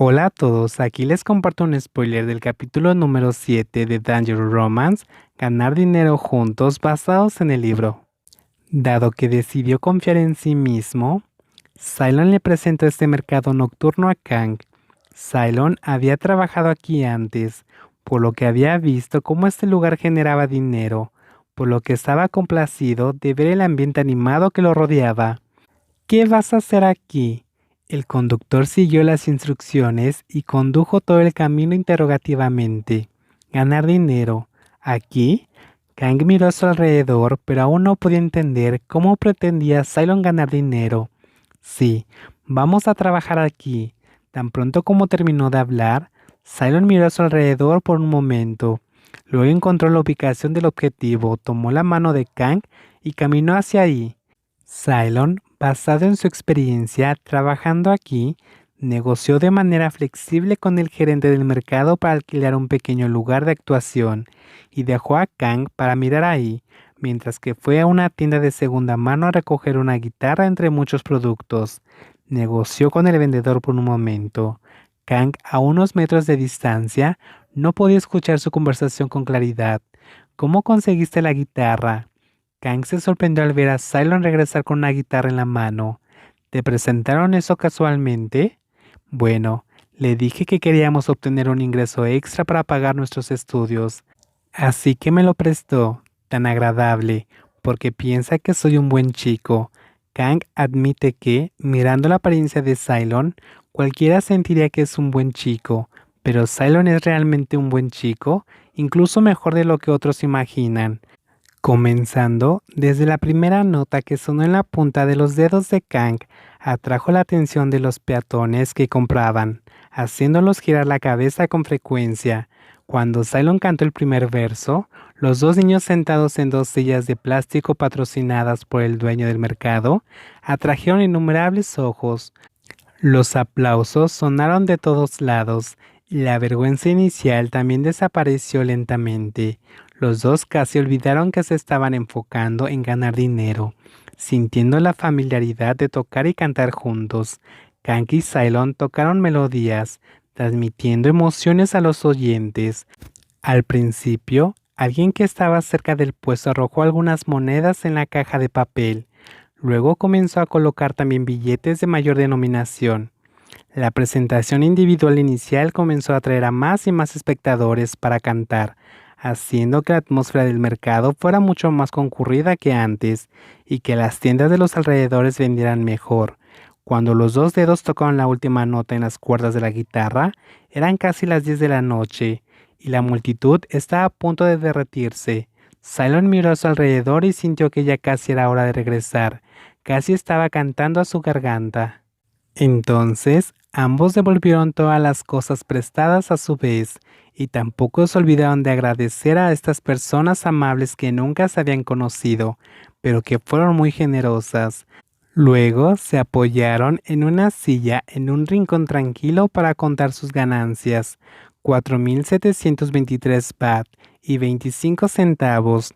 Hola a todos, aquí les comparto un spoiler del capítulo número 7 de Dangerous Romance, Ganar dinero juntos basados en el libro. Dado que decidió confiar en sí mismo, Cylon le presentó este mercado nocturno a Kang. Cylon había trabajado aquí antes, por lo que había visto cómo este lugar generaba dinero, por lo que estaba complacido de ver el ambiente animado que lo rodeaba. ¿Qué vas a hacer aquí? El conductor siguió las instrucciones y condujo todo el camino interrogativamente. Ganar dinero. ¿Aquí? Kang miró a su alrededor, pero aún no podía entender cómo pretendía Cylon ganar dinero. Sí, vamos a trabajar aquí. Tan pronto como terminó de hablar, Cylon miró a su alrededor por un momento. Luego encontró la ubicación del objetivo, tomó la mano de Kang y caminó hacia ahí. Cylon, basado en su experiencia trabajando aquí, negoció de manera flexible con el gerente del mercado para alquilar un pequeño lugar de actuación y dejó a Kang para mirar ahí, mientras que fue a una tienda de segunda mano a recoger una guitarra entre muchos productos. Negoció con el vendedor por un momento. Kang, a unos metros de distancia, no podía escuchar su conversación con claridad. ¿Cómo conseguiste la guitarra? Kang se sorprendió al ver a Cylon regresar con una guitarra en la mano. ¿Te presentaron eso casualmente? Bueno, le dije que queríamos obtener un ingreso extra para pagar nuestros estudios, así que me lo prestó. Tan agradable, porque piensa que soy un buen chico. Kang admite que, mirando la apariencia de Cylon, cualquiera sentiría que es un buen chico, pero Cylon es realmente un buen chico, incluso mejor de lo que otros imaginan. Comenzando desde la primera nota que sonó en la punta de los dedos de Kang, atrajo la atención de los peatones que compraban, haciéndolos girar la cabeza con frecuencia. Cuando Cylon cantó el primer verso, los dos niños sentados en dos sillas de plástico patrocinadas por el dueño del mercado atrajeron innumerables ojos. Los aplausos sonaron de todos lados y la vergüenza inicial también desapareció lentamente. Los dos casi olvidaron que se estaban enfocando en ganar dinero, sintiendo la familiaridad de tocar y cantar juntos. Kang y Cylon tocaron melodías, transmitiendo emociones a los oyentes. Al principio, alguien que estaba cerca del puesto arrojó algunas monedas en la caja de papel. Luego comenzó a colocar también billetes de mayor denominación. La presentación individual inicial comenzó a atraer a más y más espectadores para cantar, haciendo que la atmósfera del mercado fuera mucho más concurrida que antes y que las tiendas de los alrededores vendieran mejor. Cuando los dos dedos tocaron la última nota en las cuerdas de la guitarra, eran casi las 10 de la noche y la multitud estaba a punto de derretirse. Cylon miró a su alrededor y sintió que ya casi era hora de regresar. Casi estaba cantando a su garganta. Entonces, ambos devolvieron todas las cosas prestadas a su vez, y tampoco se olvidaron de agradecer a estas personas amables que nunca se habían conocido, pero que fueron muy generosas. Luego se apoyaron en una silla en un rincón tranquilo para contar sus ganancias, 4.723 baht y 25 centavos.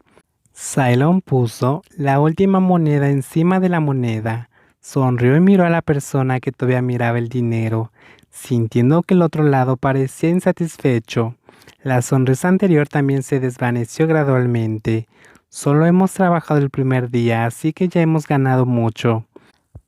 Cylon puso la última moneda encima de la moneda. Sonrió y miró a la persona que todavía miraba el dinero, sintiendo que el otro lado parecía insatisfecho. La sonrisa anterior también se desvaneció gradualmente. Solo hemos trabajado el primer día, así que ya hemos ganado mucho.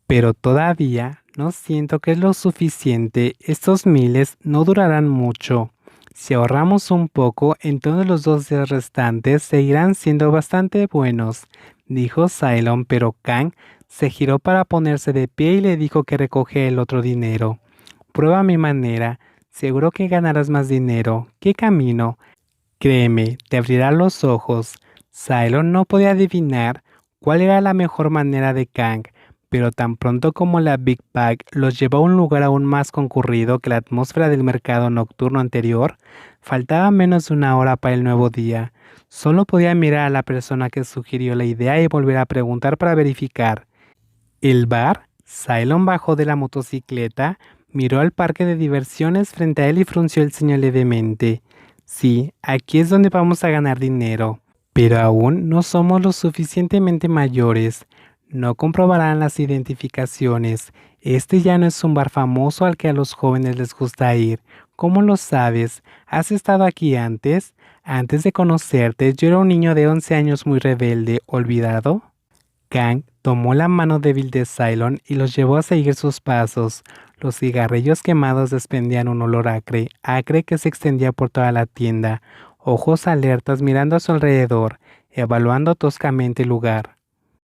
Pero todavía no siento que es lo suficiente. Estos miles no durarán mucho. Si ahorramos un poco, entonces los 2 días restantes seguirán siendo bastante buenos, dijo Cylon, pero Kang se giró para ponerse de pie y le dijo que recoge el otro dinero. Prueba mi manera, seguro que ganarás más dinero. ¿Qué camino? Créeme, te abrirá los ojos. Cylon no podía adivinar cuál era la mejor manera de Kang, pero tan pronto como la Big Bag los llevó a un lugar aún más concurrido que la atmósfera del mercado nocturno anterior, faltaba menos de una hora para el nuevo día. Solo podía mirar a la persona que sugirió la idea y volver a preguntar para verificar. ¿El bar? Cylon bajó de la motocicleta, miró al parque de diversiones frente a él y frunció el ceño levemente. Sí, aquí es donde vamos a ganar dinero, pero aún no somos lo suficientemente mayores. No comprobarán las identificaciones. Este ya no es un bar famoso al que a los jóvenes les gusta ir. ¿Cómo lo sabes? ¿Has estado aquí antes? Antes de conocerte, yo era un niño de 11 años muy rebelde, olvidado. Kang tomó la mano débil de Cylon y los llevó a seguir sus pasos. Los cigarrillos quemados desprendían un olor acre, acre que se extendía por toda la tienda, ojos alertas mirando a su alrededor, evaluando toscamente el lugar.